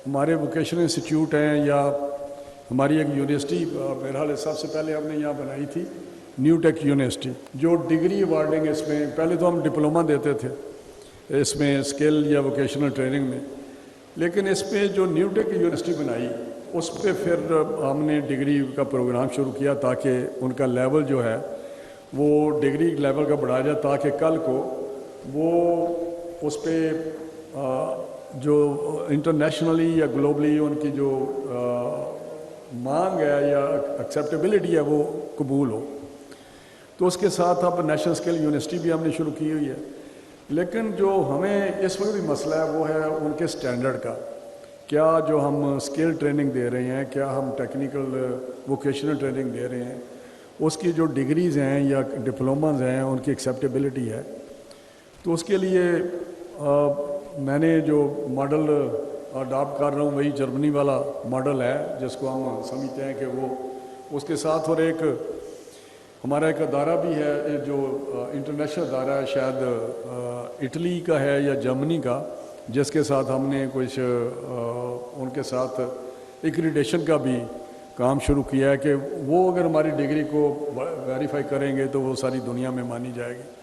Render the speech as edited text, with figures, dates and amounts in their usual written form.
ہمارے vocational institute ہیں یا ہماری ایک یونیورسٹی میرا حال سب سے پہلے ہم نے یہاں بنائی تھی نیو ٹیک یونیورسٹی، جو ڈگری ایوارڈنگ اس میں پہلے تو ہم ڈپلومہ دیتے تھے اس میں اسکل یا ووکیشنل ٹریننگ میں، لیکن اس پہ جو نیو ٹیک یونیورسٹی بنائی اس پہ پھر ہم نے ڈگری کا پروگرام شروع کیا تاکہ ان کا لیول جو ہے وہ ڈگری لیول کا بڑھایا جائے، تاکہ کل کو وہ اس پہ جو انٹرنیشنلی یا گلوبلی ان کی جو مانگ ہے یا ایکسیپٹیبلٹی ہے وہ قبول ہو۔ تو اس کے ساتھ اب نیشنل اسکل یونیورسٹی بھی ہم نے شروع کی ہوئی ہے، لیکن جو ہمیں اس وقت بھی مسئلہ ہے وہ ہے ان کے سٹینڈرڈ کا، کیا جو ہم اسکل ٹریننگ دے رہے ہیں، کیا ہم ٹیکنیکل ووکیشنل ٹریننگ دے رہے ہیں، اس کی جو ڈگریز ہیں یا ڈپلوماز ہیں ان کی ایکسیپٹیبلٹی ہے۔ تو اس کے لیے میں نے جو ماڈل اڈاپٹ کر رہا ہوں وہی جرمنی والا ماڈل ہے، جس کو ہم سمجھتے ہیں کہ وہ اس کے ساتھ، اور ایک ہمارا ایک ادارہ بھی ہے جو انٹرنیشنل ادارہ ہے، شاید اٹلی کا ہے یا جرمنی کا، جس کے ساتھ ہم نے کچھ ان کے ساتھ ایکریڈیشن کا بھی کام شروع کیا ہے کہ وہ اگر ہماری ڈگری کو ویریفائی کریں گے تو وہ ساری دنیا میں مانی جائے گی۔